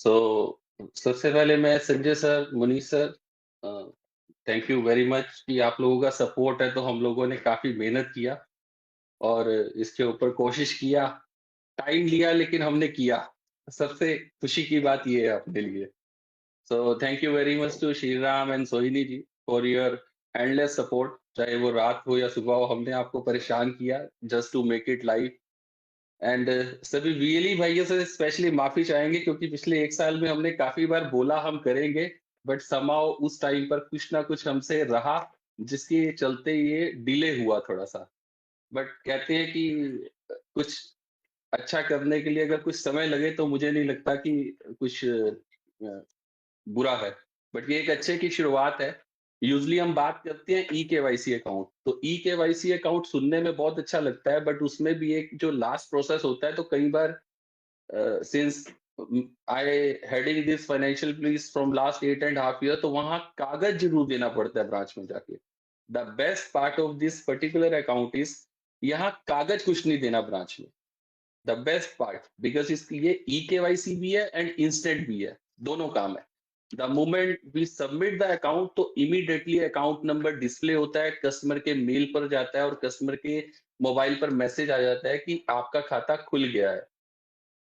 सो सबसे पहले मैं Sanjay sir, Munish sir, thank you very much कि आप लोगों का सपोर्ट है तो हम लोगों ने काफ़ी मेहनत किया और इसके ऊपर कोशिश किया, टाइम लिया लेकिन हमने किया। सबसे खुशी की बात ये है अपने लिए। So thank you very much to Shriram and Sohini ji for your endless support. चाहे वो रात हो या सुबह हो, हमने आपको परेशान किया just to make it live. And सभी वीएलई भाइयों से स्पेशली माफी चाहेंगे क्योंकि पिछले 1 साल में हमने काफ़ी बार बोला हम करेंगे, बट समहाउ उस टाइम पर कुछ ना कुछ हमसे रहा, जिसके चलते ये डिले हुआ थोड़ा-सा। बट कहते हैं कि कुछ अच्छा करने के लिए अगर कुछ समय लगे तो मुझे नहीं लगता कि कुछ बुरा है। बट ये एक अच्छे की शुरुआत है। यूजुअली हम बात करते हैं ई-केवाईसी अकाउंट, तो ई-केवाईसी अकाउंट सुनने में बहुत अच्छा लगता है, बट उसमें भी एक जो लास्ट प्रोसेस होता है, तो कई बार since I heading this financial police from last 8.5 years, तो वहाँ कागज जरूर देना पड़ता है ब्रांच में जाके। The best part of this particular account is यहाँ कागज कुछ नहीं देना ब्रांच में। द बेस्ट पार्ट बिकॉज इसकी ये ई केवाईसी भी है एंड इंस्टेंट भी है, दोनों काम है। The moment we submit the account तो इमीडिएटली अकाउंट नंबर डिस्प्ले होता है, कस्टमर के मेल पर जाता है और कस्टमर के मोबाइल पर मैसेज आ जाता है कि आपका खाता खुल गया है।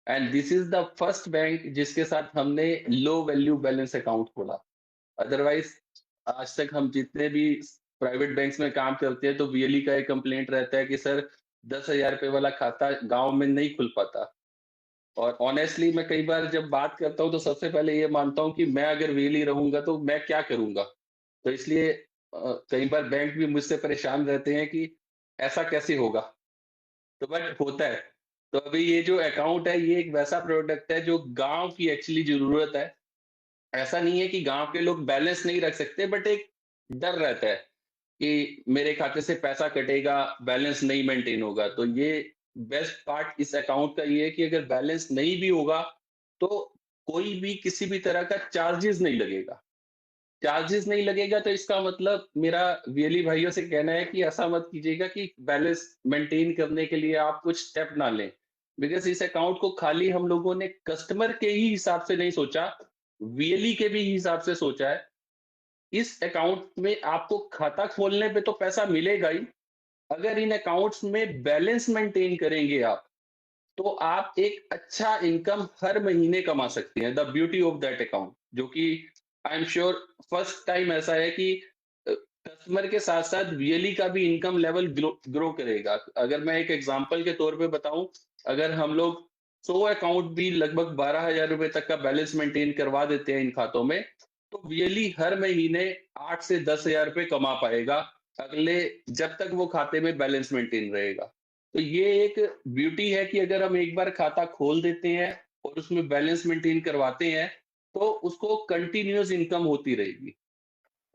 And this is the first bank जिसके साथ हमने लो वैल्यू बैलेंस अकाउंट खोला। अदरवाइज आज तक हम जितने भी प्राइवेट बैंक्स में काम करते हैं तो वीएलई का एक कंप्लेंट रहता है कि सर 10,000 रुपए वाला खाता गांव में नहीं खुल पाता। और ऑनेस्टली मैं कई बार जब बात करता हूँ तो सबसे पहले ये मानता हूँ कि मैं अगर वीएलई रहूंगा तो मैं क्या करूंगा। तो इसलिए कई बार बैंक भी मुझसे परेशान रहते हैं कि ऐसा कैसे होगा। तो बट होता है। तो अभी ये जो अकाउंट है ये एक वैसा प्रोडक्ट है जो गांव की एक्चुअली जरूरत है। ऐसा नहीं है कि गांव के लोग बैलेंस नहीं रख सकते, बट एक डर रहता है कि मेरे खाते से पैसा कटेगा, बैलेंस नहीं मेंटेन होगा। तो ये बेस्ट पार्ट इस अकाउंट का ये है कि अगर बैलेंस नहीं भी होगा तो कोई भी किसी भी तरह का चार्जेस नहीं लगेगा। चार्जेस नहीं लगेगा तो इसका मतलब मेरा वीएलई भाइयों से कहना है कि ऐसा मत कीजिएगा कि बैलेंस मेंटेन करने के लिए आप कुछ स्टेप ना लें। बिकॉज इस अकाउंट को खाली हम लोगों ने कस्टमर के ही हिसाब से नहीं सोचा, वीएलई के भी हिसाब से सोचा है। इस अकाउंट में आपको खाता खोलने पे तो पैसा मिलेगा ही, अगर इन अकाउंट्स में बैलेंस मेंटेन करेंगे आप तो आप एक अच्छा इनकम हर महीने कमा सकते हैं। The beauty of that account, जो कि I am sure first time ऐसा है कि कस्टमर के साथ साथ वीएलई का भी इनकम लेवल ग्रो करेगा। अगर मैं एक एग्जांपल के तौर पे बताऊं, अगर हम लोग 100 अकाउंट भी लगभग 12,000 रुपए तक का बैलेंस मेंटेन करवा देते हैं इन खातों में, तो वीएलई हर महीने 8 से 10,000 रुपए कमा पाएगा, अगले जब तक वो खाते में बैलेंस मेंटेन रहेगा। तो ये एक ब्यूटी है कि अगर हम एक बार खाता खोल देते हैं और उसमें बैलेंस मेंटेन करवाते हैं तो उसको कंटिन्यूअस इनकम होती रहेगी।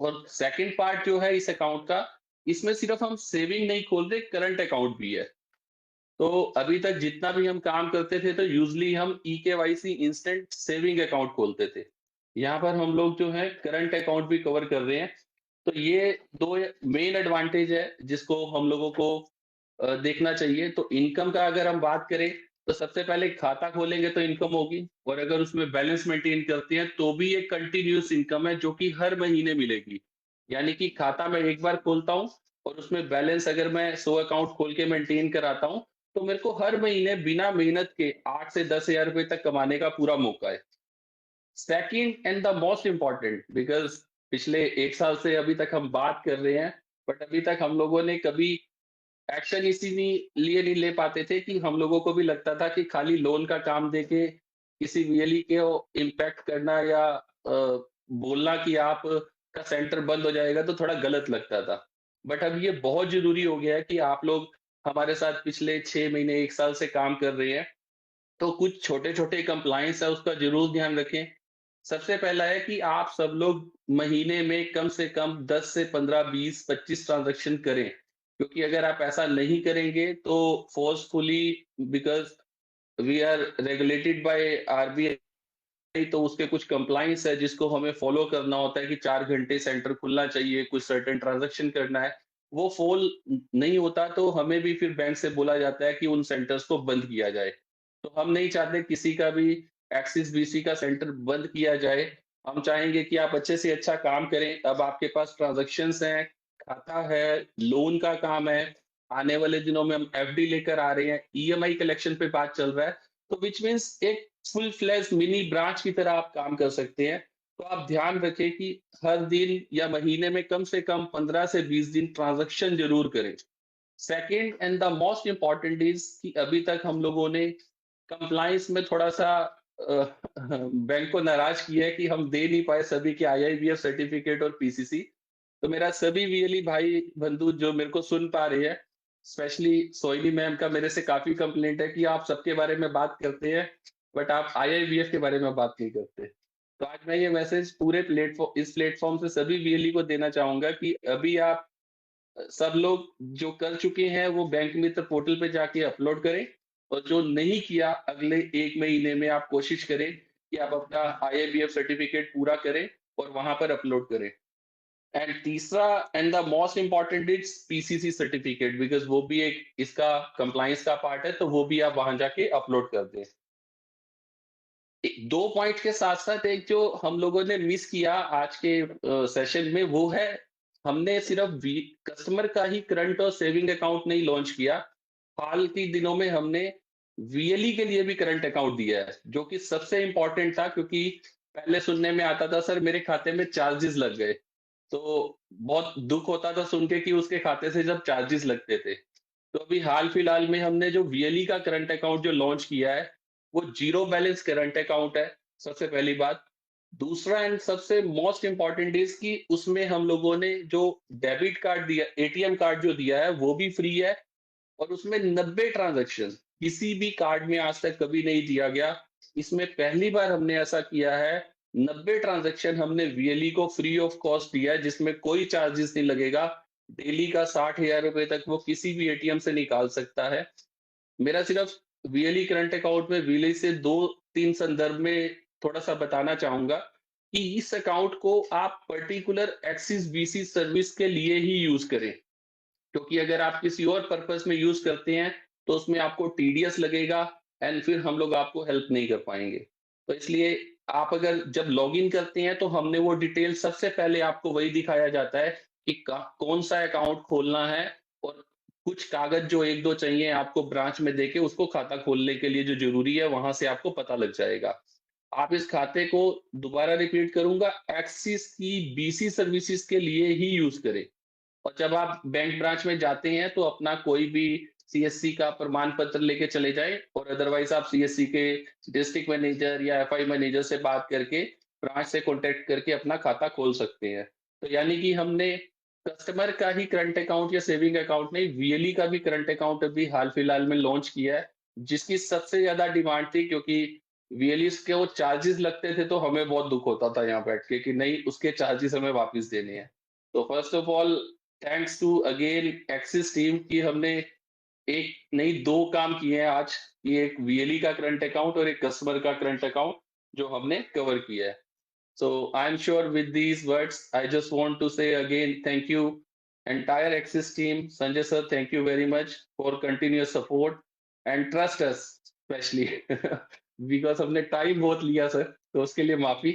और सेकंड पार्ट जो है इस अकाउंट का, इसमें सिर्फ हम सेविंग नहीं खोल रहे, करंट अकाउंट भी है। तो अभी तक जितना भी हम काम करते थे तो यूजली हम e KYC instant saving account खोलते थे। यहाँ पर हम लोग जो है करंट अकाउंट भी कवर कर रहे हैं। तो ये दो मेन एडवांटेज है जिसको हम लोगों को देखना चाहिए। तो इनकम का अगर हम बात करें तो सबसे पहले खाता खोलेंगे तो इनकम होगी, और अगर उसमें बैलेंस मेंटेन करते हैं तो भी एक कंटिन्यूअस इनकम है जो कि हर महीने मिलेगी। यानी कि खाता मैं एक बार खोलता हूँ और उसमें बैलेंस अगर मैं 100 अकाउंट खोल के मेंटेन कराता हूँ तो मेरे को हर महीने बिना मेहनत के 8 से 10 हजार रुपए तक कमाने का पूरा मौका है। Second and the most important, because पिछले 1 साल से अभी तक हम बात कर रहे हैं, बट अभी तक हम लोगों ने कभी एक्शन इसीलिए नहीं ले पाते थे कि हम लोगों को भी लगता था कि खाली लोन का काम देके किसी वीएलई के इम्पैक्ट करना या बोलना कि आप का सेंटर बंद हो जाएगा तो थोड़ा गलत लगता था। बट अब ये बहुत जरूरी हो गया है कि आप लोग हमारे साथ पिछले 6 महीने 1 साल से काम कर रहे हैं, तो कुछ छोटे छोटे कंप्लायंस है उसका जरूर ध्यान रखें। सबसे पहला है कि आप सब लोग महीने में कम से कम 10 से 15 20 25 ट्रांजैक्शन करें, क्योंकि अगर आप ऐसा नहीं करेंगे तो forcefully, because we are regulated by RBI, तो उसके कुछ कंप्लाइंस है जिसको हमें फॉलो करना होता है कि 4 घंटे सेंटर खुलना चाहिए, कुछ सर्टेन ट्रांजैक्शन करना है। वो फॉल नहीं होता तो हमें भी फिर बैंक से बोला जाता है कि उन सेंटर्स को बंद किया जाए। तो हम नहीं चाहते किसी का भी एक्सिस बीसी का सेंटर बंद किया जाए। हम चाहेंगे कि आप अच्छे से अच्छा काम करें। अब आपके पास ट्रांज़ैक्शंस हैं, खाता है, लोन का काम है, आने वाले दिनों में हम एफडी लेकर आ रहे हैं, ईएमआई कलेक्शन पे बात चल रहा है, तो व्हिच मीन्स एक फुल फ्लेज्ड मिनी ब्रांच की तरह आप काम कर सकते हैं। तो आप ध्यान रखें कि हर दिन या महीने में कम से कम 15 से 20 दिन ट्रांज़ैक्शन ज़रूर करें। Second and the most important is कि अभी तक हम लोगों ने कंप्लायंस में थोड़ा-सा बैंक को नाराज़ किया है कि हम दे नहीं पाए सभी के आईआईबीएफ सर्टिफिकेट और पीसीसी। तो मेरा सभी वीएलई भाई-बंधु जो मेरे को सुन पा रहे हैं, स्पेशली सोइली मैम का मेरे से काफ़ी कंप्लेंट है कि आप सबके बारे में बात करते हैं, बट आप आईआईबीएफ के बारे में बात नहीं करते। तो आज मैं ये मैसेज पूरे इस प्लेटफ़ॉर्म से सभी वीएलई को देना चाहूँगा कि अभी आप सब लोग जो कर चुके हैं वो बैंक मित्र पोर्टल पे जाके अपलोड करें और जो नहीं किया अगले 1 महीने में आप कोशिश करें कि आप अपना आईआईबीएफ सर्टिफिकेट पूरा करें और वहाँ पर अपलोड करें। एंड तीसरा and the most important is PCC certificate because वो भी एक इसका कंप्लायंस का पार्ट है, तो वो भी आप वहाँ जाके अपलोड कर दें। 2 पॉइंट के साथ-साथ एक जो हम लोगों ने मिस किया आज के सेशन में वो है, हमने सिर्फ वी कस्टमर का ही करंट और सेविंग अकाउंट नहीं लॉन्च किया। हाल के दिनों में हमने वीएलई के लिए भी करंट अकाउंट दिया है, जो कि सबसे इम्पोर्टेंट था क्योंकि पहले सुनने में आता था सर मेरे खाते में चार्जेस लग गए। तो बहुत दुःख होता था सुन के कि उसके खाते से जब चार्जेस लगते थे। तो अभी हाल-फिलहाल में हमने जो वीएलई का करंट अकाउंट जो लॉन्च किया है, वो ज़ीरो बैलेंस करंट अकाउंट है, सबसे पहली बात। दूसरा एंड सबसे मोस्ट इम्पोर्टेंट इज़ कि उसमें हम लोगों ने जो डेबिट कार्ड दिया एटीएम कार्ड जो दिया है, वो भी फ्री है और उसमें 90 ट्रांज़ैक्शन किसी भी कार्ड में आज तक कभी नहीं दिया गया। इसमें पहली बार हमने ऐसा किया है, 90 ट्रांज़ैक्शन हमने वीएलई को फ्री ऑफ कॉस्ट दिया है, जिसमें कोई चार्जेस नहीं लगेगा। डेली का 60,000 रुपए तक वो किसी भी एटीएम से निकाल सकता है। मेरा सिर्फ वीएलई करंट अकाउंट में वीएलई से 2-3 संदर्भ में थोड़ा-सा बताना चाहूँगा कि इस अकाउंट को आप पर्टिकुलर एक्सिस बीसी सर्विस के लिए ही यूज़ करें। क्योंकि अगर आप किसी और पर्पज़ में यूज़ करते हैं, तो उसमें आपको टीडीएस लगेगा एंड फिर हम लोग आपको हेल्प नहीं कर पाएँगे। तो इसलिए आप अगर जब लॉगिन करते हैं, तो हमने वो डिटेल सबसे पहले आपको वही दिखाया जाता है कि का कौन-सा अकाउंट खोलना है और कुछ कागज़ जो 1-2 चाहिए आपको ब्रांच में देके उसको खाता खोलने के लिए जो ज़रूरी है, वहाँ से आपको पता लग जाएगा। आप इस खाते को दोबारा रिपीट करूँगा, एक्सिस की बीसी सर्विसेज़ के लिए ही यूज़ करें। और जब आप बैंक ब्रांच में जाते हैं तो अपना कोई भी सीएससी का प्रमाण पत्र लेके चले जाएँ और अदरवाइज़ आप सीएससी के डिस्ट्रिक्ट मैनेजर या एफआई मैनेजर से बात करके ब्रांच से कॉन्टैक्ट करके अपना खाता खोल सकते हैं। तो यानी कि हमने कस्टमर का ही करंट अकाउंट या सेविंग अकाउंट नहीं, वीएलई का भी करंट अकाउंट अभी हाल-फिलहाल में लॉन्च किया है, जिसकी सबसे ज़्यादा डिमांड थी क्योंकि वीएलईज़ के वो चार्जेज़ लगते थे तो हमें बहुत दुःख होता था यहाँ बैठ के कि नहीं उसके चार्जेज़ हमें वापस देने हैं। तो first of all thanks to again Axis team कि हमने एक नहीं 2 काम किए हैं आज, ये एक वीएलई का करंट अकाउंट और एक कस्टमर का करंट अकाउंट जो हमने कवर किया है। So I'm sure with these words, I just want to say again, thank you, entire Axis team. Sanjay sir, thank you very much for continuous support and trust us, especially because हमने time बहुत लिया sir, तो उसके लिए माफी।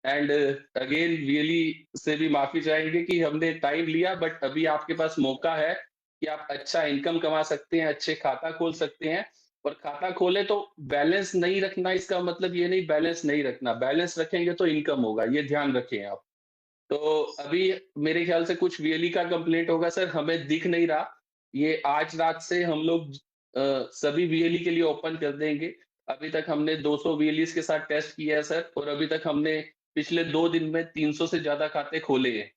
And again really say भी माफी चाहेंगे कि हमने टाइम लिया, बट अभी आपके पास मौका है कि आप अच्छा इनकम कमा सकते हैं, अच्छे खाता खोल सकते हैं और खाता खोले तो बैलेंस नहीं रखना इसका मतलब ये नहीं बैलेंस नहीं रखना, बैलेंस रखेंगे तो इनकम होगा, ये ध्यान रखें आप। तो अभी मेरे ख्याल से कुछ वीएलई का कंप्लेंट होगा सर, हमें दिख नहीं रहा। ये आज रात से हम लोग सभी वीएलई के लिए ओपन कर देंगे। अभी तक हमने 200 वीएलईज़ के साथ टेस्ट किया है सर और अभी तक हमने पिछले 2 दिन में 300 से ज़्यादा खाते खोले हैं।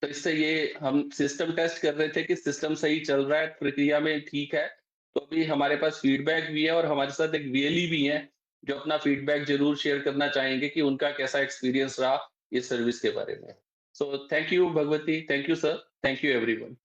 तो इससे ये हम सिस्टम टेस्ट कर रहे थे कि सिस्टम सही चल रहा है, प्रक्रिया में ठीक है। तो अभी हमारे पास फीडबैक भी है और हमारे साथ एक वीएलई भी हैं, जो अपना फीडबैक ज़रूर शेयर करना चाहेंगे कि उनका कैसा एक्सपीरियंस रहा इस सर्विस के बारे में। सो thank you Bhagwati, thank you sir, thank you everyone.